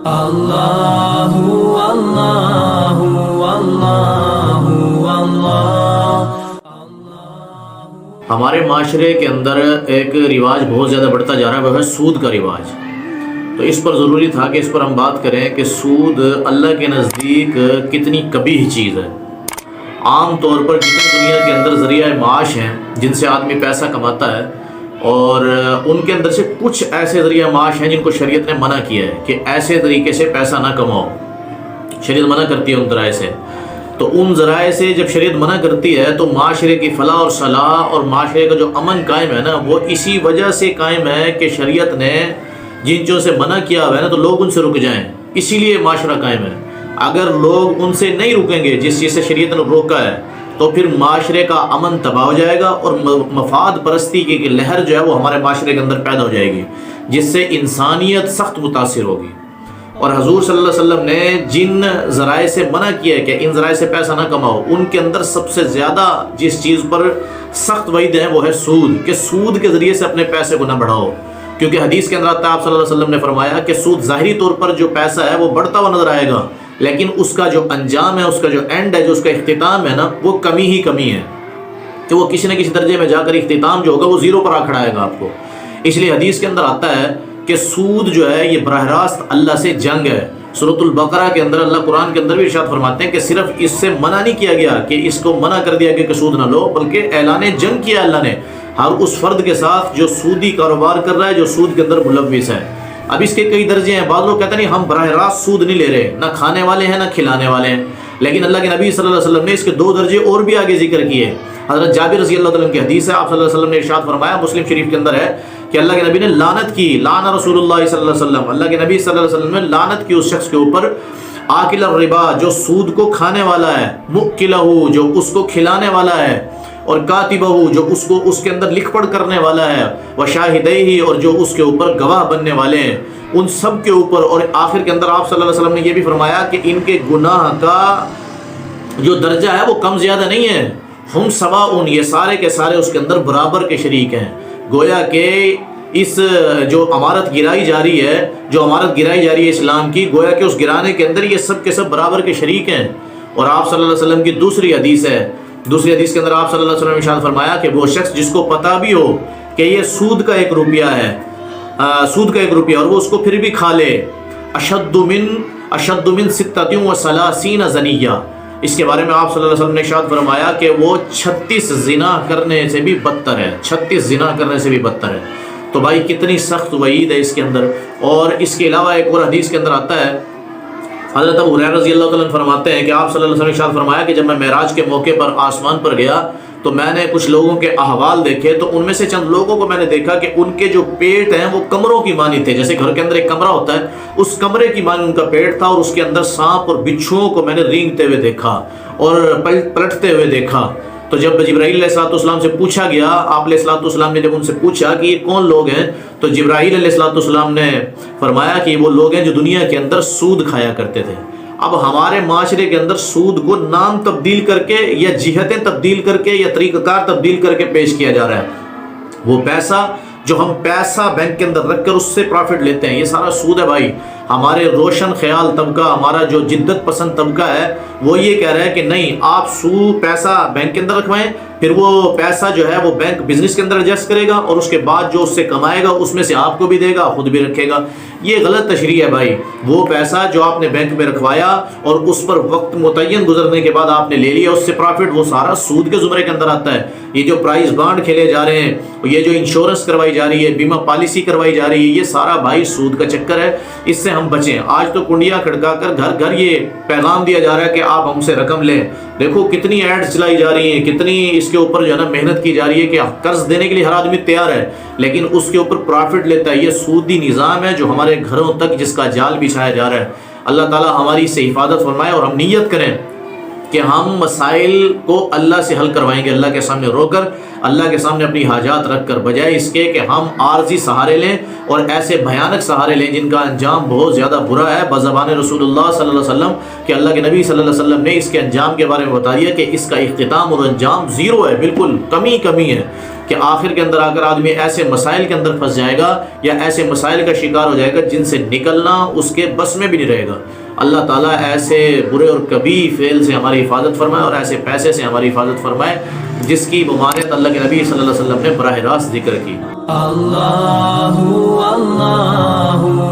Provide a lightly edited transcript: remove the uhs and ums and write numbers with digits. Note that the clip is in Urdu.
اللہ اللہ اللہ اللہ۔ ہمارے معاشرے کے اندر ایک رواج بہت زیادہ بڑھتا جا رہا ہے، وہ ہے سود کا رواج۔ تو اس پر ضروری تھا کہ اس پر ہم بات کریں کہ سود اللہ کے نزدیک کتنی قبیح چیز ہے۔ عام طور پر جتنے دنیا کے اندر ذریعہ معاش ہیں جن سے آدمی پیسہ کماتا ہے، اور ان کے اندر سے کچھ ایسے ذریعہ معاش ہیں جن کو شریعت نے منع کیا ہے کہ ایسے طریقے سے پیسہ نہ کماؤ، شریعت منع کرتی ہے ان ذرائع سے۔ تو ان ذرائع سے جب شریعت منع کرتی ہے تو معاشرے کی فلاح اور صلاح اور معاشرے کا جو امن قائم ہے نا، وہ اسی وجہ سے قائم ہے کہ شریعت نے جن چیزوں سے منع کیا ہوا ہے نا تو لوگ ان سے رک جائیں، اسی لیے معاشرہ قائم ہے۔ اگر لوگ ان سے نہیں رکیں گے جس چیز سے شریعت نے روکا ہے تو پھر معاشرے کا امن تباہ ہو جائے گا، اور مفاد پرستی کی لہر جو ہے وہ ہمارے معاشرے کے اندر پیدا ہو جائے گی، جس سے انسانیت سخت متاثر ہوگی۔ اور حضور صلی اللہ علیہ وسلم نے جن ذرائع سے منع کیا ہے کہ ان ذرائع سے پیسہ نہ کماؤ، ان کے اندر سب سے زیادہ جس چیز پر سخت وعید ہے وہ ہے سود، کہ سود کے ذریعے سے اپنے پیسے کو نہ بڑھاؤ۔ کیونکہ حدیث کے اندر آتا ہے، آپ صلی اللہ علیہ وسلم نے فرمایا کہ سود ظاہری طور پر جو پیسہ ہے وہ بڑھتا ہوا نظر آئے گا، لیکن اس کا جو انجام ہے، اس کا جو اینڈ ہے، جو اس کا اختتام ہے نا، وہ کمی ہی کمی ہے، کہ وہ کسی نہ کسی درجے میں جا کر اختتام جو ہوگا وہ زیرو پر آ کھڑائے گا آپ کو۔ اس لیے حدیث کے اندر آتا ہے کہ سود جو ہے یہ براہ راست اللہ سے جنگ ہے۔ سورۃ البقرہ کے اندر اللہ قرآن کے اندر بھی ارشاد فرماتے ہیں کہ صرف اس سے منع نہیں کیا گیا کہ اس کو منع کر دیا گیا کہ سود نہ لو، بلکہ اعلان جنگ کیا اللہ نے ہر اس فرد کے ساتھ جو سودی کاروبار کر رہا ہے، جو سود کے اندر ملوث ہے۔ اب اس کے کئی درجے ہیں، بعض لوگ کہتے ہیں نہیں ہم براہ راست سود نہیں لے رہے، نہ کھانے والے ہیں نہ کھلانے والے ہیں، لیکن اللہ کے نبی صلی اللہ علیہ وسلم نے اس کے دو درجے اور بھی آگے ذکر کیے۔ حضرت جابر رضی اللہ تعالیٰ عنہ کی حدیث ہے، آپ صلی اللہ علیہ وسلم نے ارشاد فرمایا، مسلم شریف کے اندر ہے کہ اللہ کے نبی نے لعنت کی، لعن رسول اللہ صلی اللہ علیہ وسلم، اللہ کے نبی صلی اللہ علیہ وسلم نے لعنت کی اس شخص کے اوپر، آکل الربا جو سود کو کھانے والا ہے، مؤکلہ جو اس کو کھلانے والا ہے، اور کاتبہ جو اس کو اس کے اندر لکھ پڑھ کرنے والا ہے، وشاہدیہ اور جو اس کے اوپر گواہ بننے والے ہیں، ان سب کے اوپر۔ اور آخر کے اندر آپ صلی اللہ علیہ وسلم نے یہ بھی فرمایا کہ ان کے گناہ کا جو درجہ ہے وہ کم زیادہ نہیں ہے، ہم سواء، یہ سارے کے سارے اس کے اندر برابر کے شریک ہیں۔ گویا کہ اس جو عمارت گرائی جا رہی ہے، جو عمارت گرائی جا رہی ہے اسلام کی، گویا کہ اس گرانے کے اندر یہ سب کے سب برابر کے شریک ہیں۔ اور آپ صلی اللہ علیہ وسلم کی دوسری حدیث ہے، دوسری حدیث کے اندر آپ صلی اللہ علیہ وسلم نے ارشاد فرمایا کہ وہ شخص جس کو پتہ بھی ہو کہ یہ سود کا 1 روپیہ ہے، سود کا 1 روپیہ، اور وہ اس کو پھر بھی کھا لے، اشد من 36 زنیہ، اس کے بارے میں آپ صلی اللہ علیہ وسلم نے ارشاد فرمایا کہ وہ 36 زنا کرنے سے بھی بدتر ہے، 36 زنا کرنے سے بھی بدتر ہے۔ تو بھائی کتنی سخت وعید ہے اس کے اندر۔ اور اس کے علاوہ ایک اور حدیث کے اندر آتا ہے، حضرت ابو ہریرہ رضی اللہ تعالیٰ عنہ فرماتے ہیں کہ آپ صلی اللہ علیہ وسلم نے ارشاد فرمایا کہ جب میں معراج کے موقع پر آسمان پر گیا تو میں نے کچھ لوگوں کے احوال دیکھے، تو ان میں سے چند لوگوں کو میں نے دیکھا کہ ان کے جو پیٹ ہیں وہ کمروں کی مانی تھے، جیسے گھر کے اندر ایک کمرہ ہوتا ہے، اس کمرے کی مانی ان کا پیٹ تھا، اور اس کے اندر سانپ اور بچھوؤں کو میں نے رینگتے ہوئے دیکھا اور پلٹتے ہوئے دیکھا۔ تو جب جبرائیل علیہ الصلوۃ والسلام سے پوچھا گیا، آپ علیہ الصلوۃ والسلام نے جب ان سے پوچھا کہ یہ کون لوگ ہیں، تو جبرائیل علیہ الصلوۃ والسلام نے فرمایا کہ وہ لوگ ہیں جو دنیا کے اندر سود کھایا کرتے تھے۔ اب ہمارے معاشرے کے اندر سود کو نام تبدیل کر کے یا جہتیں تبدیل کر کے یا طریقہ کار تبدیل کر کے پیش کیا جا رہا ہے۔ وہ پیسہ جو ہم پیسہ بینک کے اندر رکھ کر اس سے پرافٹ لیتے ہیں، یہ سارا سود ہے بھائی۔ ہمارے روشن خیال طبقہ، ہمارا جو جدت پسند طبقہ ہے، وہ یہ کہہ رہا ہے کہ نہیں، آپ پیسہ بینک کے اندر رکھوائیں، پھر وہ پیسہ جو ہے وہ بینک بزنس کے اندر ایڈجسٹ کرے گا، اور اس کے بعد جو اس سے کمائے گا اس میں سے آپ کو بھی دے گا، خود بھی رکھے گا۔ یہ غلط تشریح ہے بھائی۔ وہ پیسہ جو آپ نے بینک میں رکھوایا اور اس پر وقت متعین گزرنے کے بعد آپ نے لے لیا اس سے پرافٹ، وہ سارا سود کے زمرے کے اندر آتا ہے۔ یہ جو پرائز بانڈ کھیلے جا رہے ہیں، یہ جو انشورنس کروائی جا رہی ہے، بیمہ پالیسی کروائی جا رہی ہے، یہ سارا بھائی سود کا چکر ہے، اس سے ہم بچیں۔ آج تو کنڈیاں کھڑکا کر گھر گھر یہ پیغام دیا جا رہا ہے کہ آپ ہم سے رقم لیں۔ دیکھو کتنی ایڈز چلائی جا رہی ہیں، کتنی اس کے اوپر جو ہے نا محنت کی جا رہی ہے کہ قرض دینے کے لیے ہر آدمی تیار ہے، لیکن اس کے اوپر پرافٹ لیتا ہے۔ یہ سودی نظام ہے جو ہمارے گھروں تک جس کا جال بچھایا جا رہا ہے۔ اللہ تعالیٰ ہماری سے حفاظت فرمائے، اور ہم نیت کریں کہ ہم مسائل کو اللہ سے حل کروائیں گے، اللہ کے سامنے رو کر، اللہ کے سامنے اپنی حاجات رکھ کر، بجائے اس کے کہ ہم عارضی سہارے لیں اور ایسے بھیانک سہارے لیں جن کا انجام بہت زیادہ برا ہے۔ بزبان رسول اللہ صلی اللہ علیہ وسلم کہ اللہ کے نبی صلی اللہ علیہ وسلم نے اس کے انجام کے بارے میں بتا دیا کہ اس کا اختتام اور انجام زیرو ہے، بالکل کمی ہے، کہ آخر کے اندر آ کر آدمی ایسے مسائل کے اندر پھنس جائے گا یا ایسے مسائل کا شکار ہو جائے گا جن سے نکلنا اس کے بس میں بھی نہیں رہے گا۔ اللہ تعالیٰ ایسے برے اور کبھی فعل سے ہماری حفاظت فرمائے اور ایسے پیسے سے ہماری حفاظت فرمائے جس کی ممانعت اللہ کے نبی صلی اللہ علیہ وسلم نے براہ راست ذکر کی۔ اللہ اللہ